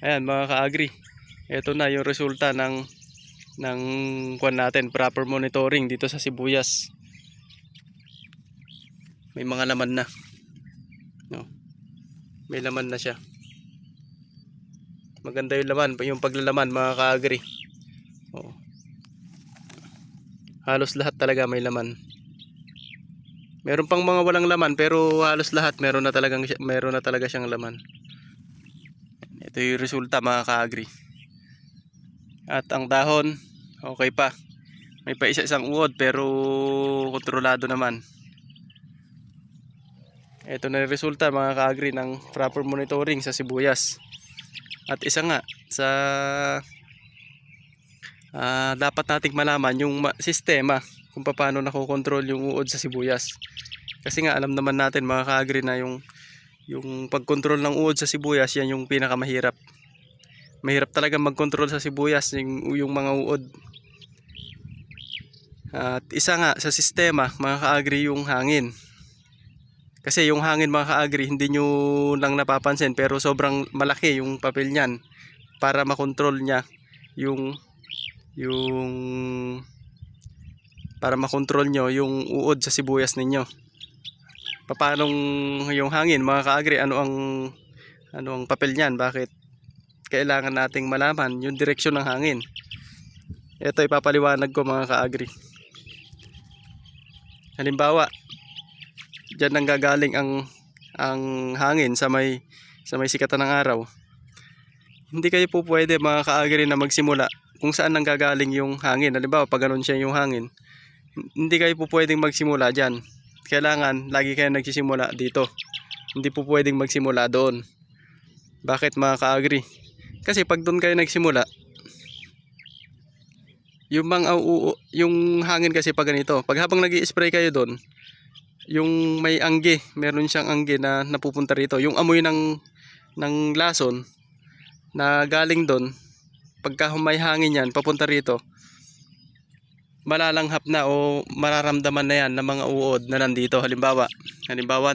Ayan mga ka-agri. Ito na yung resulta ng kuwan natin, proper monitoring dito sa sibuyas. May mga laman na. No. May laman na siya. Maganda yung laman, yung paglalaman mga ka-agri. Oh. Halos lahat talaga may laman. Meron pang mga walang laman pero halos lahat meron na talaga siyang laman. Ito yung resulta mga ka-agri. At ang dahon, okay pa. May pa isa-isang uod pero kontrolado naman. Ito na yung resulta mga ka-agri ng proper monitoring sa sibuyas. At isa nga sa dapat nating malaman yung sistema kung paano nakokontrol yung uod sa sibuyas. Kasi nga alam naman natin mga ka-agri na yung pagkontrol ng uod sa sibuyas, yan yung pinakamahirap. Mahirap talaga magkontrol sa sibuyas yung mga uod. At isa nga sa sistema mga ka-agri yung hangin. Kasi yung hangin mga ka-agri hindi nyo lang napapansin pero sobrang malaki yung papel niyan para makontrol niya yung para makontrol nyo yung uod sa sibuyas ninyo. Paanong yung hangin mga ka-agri, ano ang papel niyan? Bakit kailangan nating malaman yung direksyon ng hangin? Ito ipapaliwanag ko mga ka-agri. Halimbawa, diyan nang gagaling ang hangin sa may sikatan ng araw. Hindi kayo po pwede mga ka-agri na magsimula kung saan nang gagaling yung hangin. Halimbawa, pag ganun siya yung hangin, hindi kayo po pwedeng magsimula diyan. Kailangan lagi kayo nagsisimula dito. Hindi po pwedeng magsimula doon. Bakit mga ka-agri? Kasi pag doon kayo nagsimula, yung hangin kasi pag ganito, pag habang nag-i-spray kayo doon, yung may angge, meron siyang angge na napupunta rito. Yung amoy ng lason na galing doon, pagka may hangin yan, papunta rito, malalanghap na o mararamdaman na yan ng mga uod na nandito. Halimbawa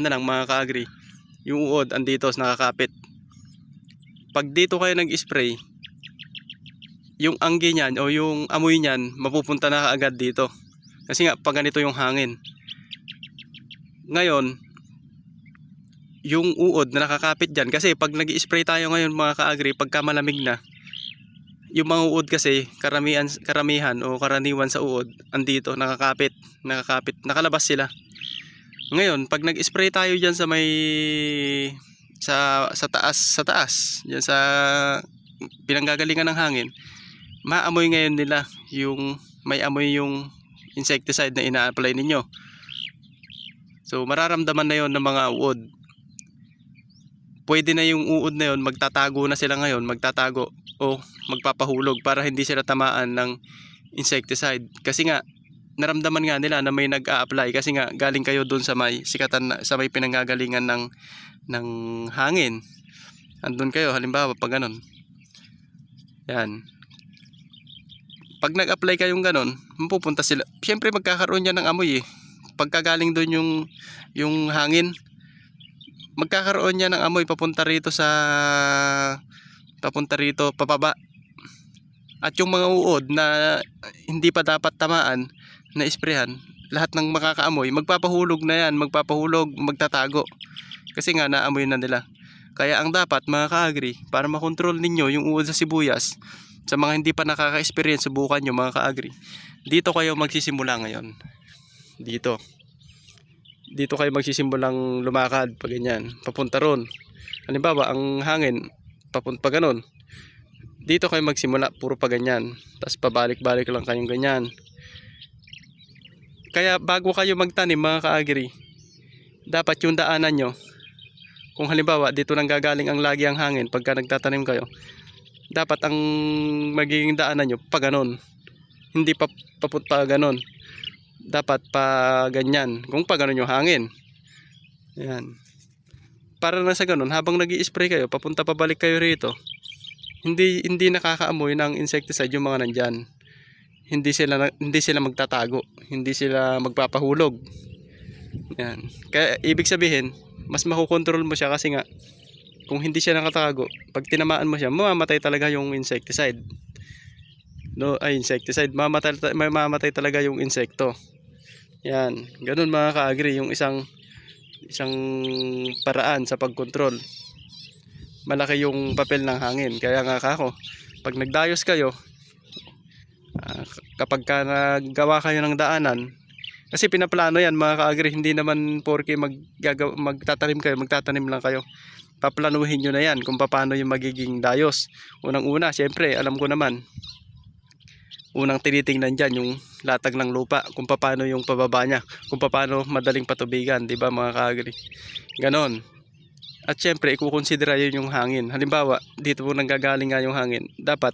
na lang mga ka-agri, yung uod andito nakakapit. Pag dito kayo nag-spray, yung angge niyan o yung amoy niyan mapupunta na agad dito. Kasi nga pag ganito yung hangin. Ngayon, yung uod na nakakapit dyan, kasi pag nag-spray tayo ngayon mga ka-agri, pagka malamig na, yung mga uod kasi karamihan o karaniwan sa uod andito nakakapit, nakalabas sila. Ngayon pag nag-spray tayo diyan sa taas diyan sa pinanggagalingan ng hangin, maamoy ngayon nila may amoy yung insecticide na ina-apply ninyo. So mararamdaman na yon ng mga uod. Pwede na yung uod na yon, magtatago na sila ngayon, o magpapahulog para hindi sila tamaan ng insecticide. Kasi nga naramdaman nga nila na may nag-a-apply, kasi nga galing kayo doon sa may sikatan, sa may pinanggagalingan ng hangin. Andun kayo halimbawa pag ganun. Yan. Pag nag-apply kayong ganun, mapupunta sila. Siyempre magkakaroon yan ng amoy eh. Pagkagaling doon yung hangin, magkakaroon yan ng amoy papunta rito papaba. At yung mga uod na hindi pa dapat tamaan na isprehan, lahat ng makakaamoy magpapahulog na yan, magtatago. Kasi nga naamoy na nila. Kaya ang dapat mga ka-agri, para makontrol ninyo yung uod sa sibuyas, sa mga hindi pa nakaka-experience, subukan nyo mga ka-agri. Dito kayo magsisimula ngayon. Dito kayo magsisimulang lumakad pag ganyan, papunta ron. Halimbawa ang hangin papunta ganon, dito kayo magsimula puro pa ganyan, tapos pabalik-balik lang kayong ganyan. Kaya bago kayo magtanim mga ka-agri, dapat yung daanan nyo, kung halimbawa dito nang gagaling ang lagi ang hangin pagka nagtatanim kayo, dapat ang magiging daanan nyo pa ganon, hindi papunta ganon, dapat pa ganyan, kung pa ganon yung hangin. Yan. Para na sa ganon, habang nag-i-spray kayo, papunta pabalik kayo rito, hindi nakakaamoy ng insecticide yung mga nandyan. Hindi sila magtatago, hindi sila magpapahulog. Yan. Kaya ibig sabihin, mas makokontrol mo siya kasi nga kung hindi siya nakatago, pag tinamaan mo siya, mamamatay talaga yung insecticide. No, ay insecticide, mamamatay talaga yung insekto. Yan, ganun mga ka-agri yung isang paraan sa pagkontrol. Malaki yung papel ng hangin. Kaya nga kako, pag nagdayos kayo, kapag ka naggawa kayo ng daanan, kasi pinaplano yan mga ka-agri, hindi naman porke magtatanim kayo, magtatanim lang kayo. Paplanuhin nyo na yan kung paano yung magiging dayos. Unang-una, syempre, alam ko naman, unang tinitingnan dyan yung latag ng lupa, kung paano yung pababa niya, kung paano madaling patubigan, di ba mga ka-agri? Ganon. At syempre, ikukonsidera yun yung hangin. Halimbawa, dito po nanggagaling nga yung hangin, dapat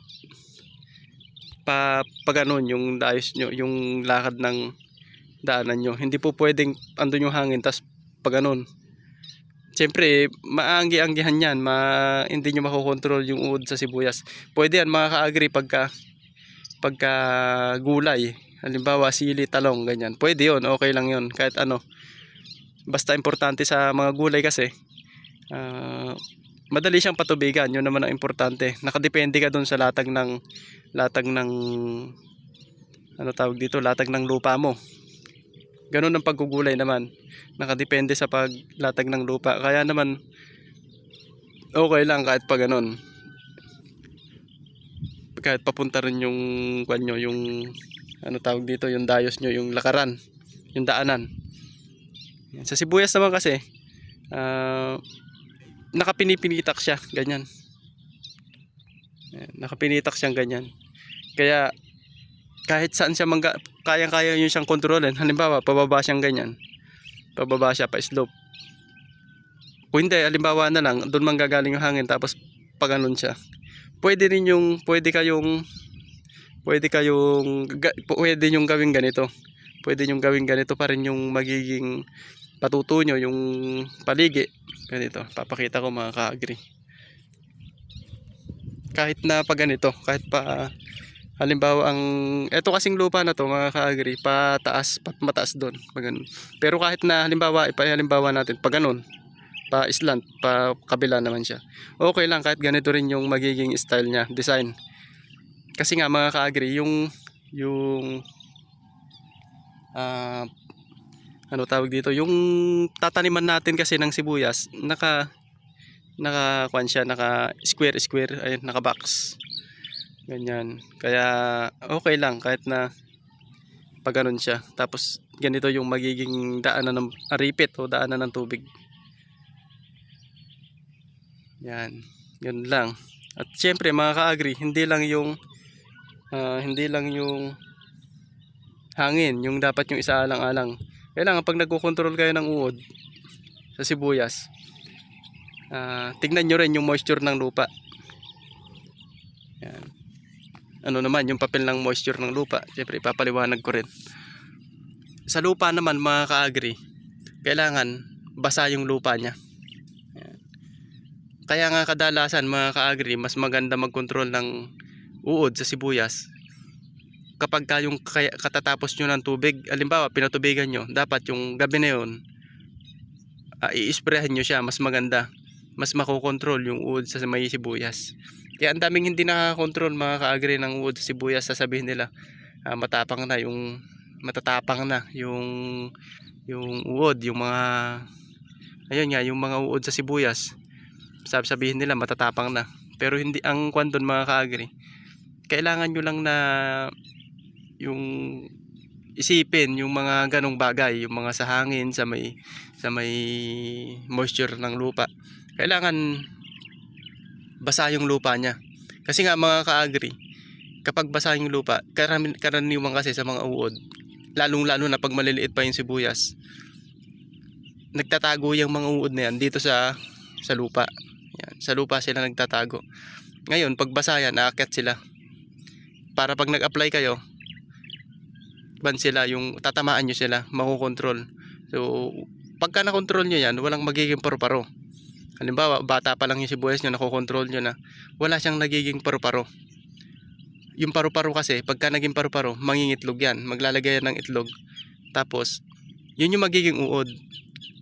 pa ganon yung dayos nyo, yung lakad ng daanan nyo. Hindi po pwedeng andun yung hangin, tas pa ganon. Siyempre, maanggi-anggihan yan, hindi nyo makokontrol yung uod sa sibuyas. Pwede yan mga ka-agri pagka gulay, halimbawa sili, talong, ganyan. Pwede yun, okay lang yun, kahit ano. Basta importante sa mga gulay kasi, madali siyang patubigan, yun naman ang importante. Nakadepende ka dun sa latag ng ano tawag dito, latag ng lupa mo. Ganun ang paggugulay naman, nakadepende sa paglatag ng lupa. Kaya naman okay lang kahit pa ganun, kahit papunta rin yung kanyo, yung ano tawag dito, yung dayos nyo, yung lakaran, yung daanan. Yan. Sa sibuyas naman kasi nakapinipinitak siya ganyan. Yan, nakapinitak siyang ganyan. Kaya kahit saan siya kayang-kaya nyo siyang kontrolin. Halimbawa pababa siyang ganyan, pababa siya pa slope. Kung hindi, halimbawa na lang doon manggagaling yung hangin, tapos pag ganun siya, pwede nyong gawing ganito. Pwede nyong gawing ganito pa rin yung magiging patuto nyo, yung paligi. Ganito, papakita ko mga ka-agri. Kahit na pa ganito, kahit pa halimbawa eto kasing lupa na to mga ka-agri, pataas, mataas doon, pag ganun. Pero kahit na halimbawa, halimbawa natin pag ganun, pa slant, pa kabila naman siya, okay lang kahit ganito rin yung magiging style niya, design. Kasi nga mga ka-agri, yung ano tawag dito, yung tataniman natin kasi ng sibuyas, naka square, ayun, naka box ganyan. Kaya okay lang kahit na pag ganun siya, tapos ganito yung magiging daanan ng aripit o daanan ng tubig. Yan, yun lang. At syempre mga ka-agri, hindi lang yung hangin yung dapat yung isaalang-alang. Kailangan pag nagko-control kayo ng uod sa sibuyas, tignan nyo rin yung moisture ng lupa. Yan. Ano naman yung papel ng moisture ng lupa, syempre ipapaliwanag ko rin. Sa lupa naman mga ka-agri, kailangan basa yung lupa nya. Kaya nga kadalasan mga ka-agri, mas maganda mag-control ng uod sa sibuyas kapag yung katatapos nyo ng tubig. Halimbawa pinatubigan nyo, dapat yung gabi na yun i-sprayhan nyo siya, mas maganda, mas makokontrol yung uod sa may sibuyas. Kaya ang daming hindi nakakontrol mga ka-agri ng uod sa sibuyas. Sasabihin nila matatapang na yung uod, yung mga ayun nga, yung mga uod sa sibuyas, sabihin nila matatapang na. Pero hindi, ang kwan doon mga ka-agri, kailangan nyo lang na yung isipin yung mga ganong bagay, yung mga sa hangin, sa may moisture ng lupa. Kailangan basa yung lupa niya. Kasi nga mga ka-agri, kapag basa yung lupa, karaniwan kasi sa mga uod, lalong-lalo na pag maliliit pa yung sibuyas, nagtatago yung mga uod na yan dito sa lupa. Yan, sa lupa sila nagtatago. Ngayon, pag basa yan, aakyat sila. Para pag nag-apply kayo, yung tatamaan nyo sila, makukontrol. So, pagka nakontrol nyo yan, walang magiging paru-paro. Halimbawa, bata pa lang yung sibuyas nyo, nakokontrol nyo na, wala siyang nagiging paru-paro. Yung paru-paro kasi, pagka naging paru-paro, mangingitlog yan, maglalagay yan ng itlog. Tapos, yun yung magiging uod.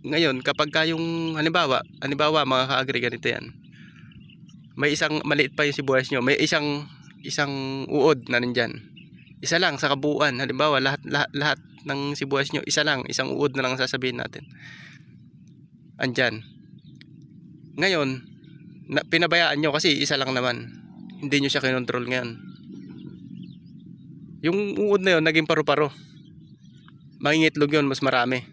Ngayon, kapag ka yung halimbawa mga ka-agri, ganito yan. May isang maliit pa yung sibuyas nyo, may isang uod na nandyan. Isa lang sa kabuuan. Halimbawa, lahat ng sibuyas nyo, isang uod na lang sasabihin natin. Andyan. Ngayon, pinabayaan nyo kasi isa lang naman. Hindi nyo siya kinontrol ngayon. Yung uod na yun, naging paru-paro. Mangingitlog yun, mas marami.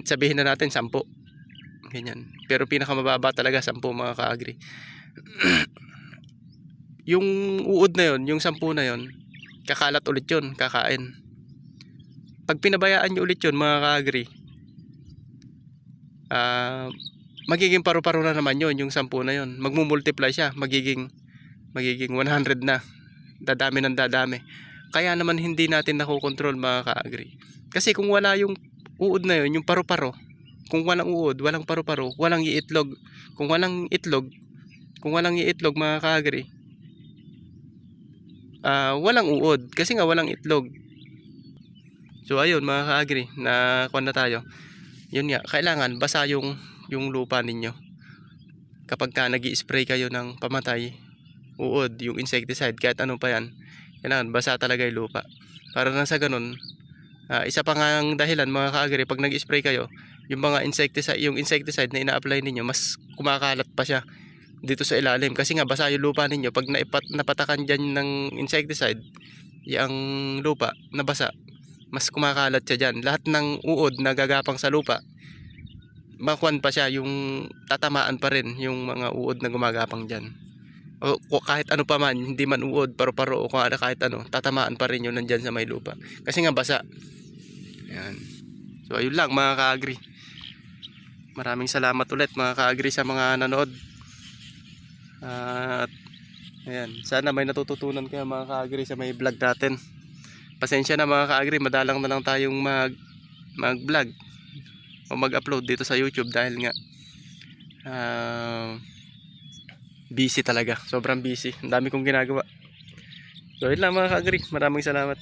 Sabihin na natin 10. Ganyan. Pero pinakamababa talaga 10 mga ka-agri. Yung uod na yun, yung 10 na yun, kakalat ulit yun, kakain. Pag pinabayaan nyo ulit yun mga ka-agri, magiging paru-paro na naman yun, yung 10 na yun. Magmumultiply siya, magiging 100 na. Dadami ng dadami. Kaya naman hindi natin nakokontrol mga ka-agri. Kasi kung wala yung uod na yun, yung paru-paro, kung walang uod, walang paru-paro, walang iitlog. Kung walang iitlog mga ka-agri, walang uod. Kasi nga walang itlog. So ayun mga ka-agri, nakuha na tayo. Yun nga, kailangan basa yung lupa ninyo. Kapag ka nag-i-spray kayo ng pamatay, uod, yung insecticide, kahit ano pa yan, kailangan basa talaga yung lupa. Para na sa ganun, isa pa nga ang dahilan mga ka-agri, pag nag-spray kayo, yung insecticide na ina-apply ninyo, mas kumakalat pa siya dito sa ilalim. Kasi nga basa yung lupa ninyo. Pag napatakan dyan ng insecticide, yung lupa nabasa, mas kumakalat siya dyan. Lahat ng uod na gagapang sa lupa, makuan pa siya, yung tatamaan pa rin yung mga uod na gumagapang dyan. O kahit ano pa man, hindi man uod, paru-paro o kahit ano, tatamaan pa rin yun nandyan sa may lupa. Kasi nga basa. Ayan. So ayun lang mga ka-agri. Maraming salamat ulit mga ka-agri sa mga nanood. At ayan, sana may natututunan kayo mga ka-agri sa may vlog natin. Pasensya na mga ka-agri, madalang na lang tayong mag-vlog o mag-upload dito sa YouTube dahil nga busy talaga, sobrang busy. Ang dami kong ginagawa. So yun lang mga ka-agri, maraming salamat.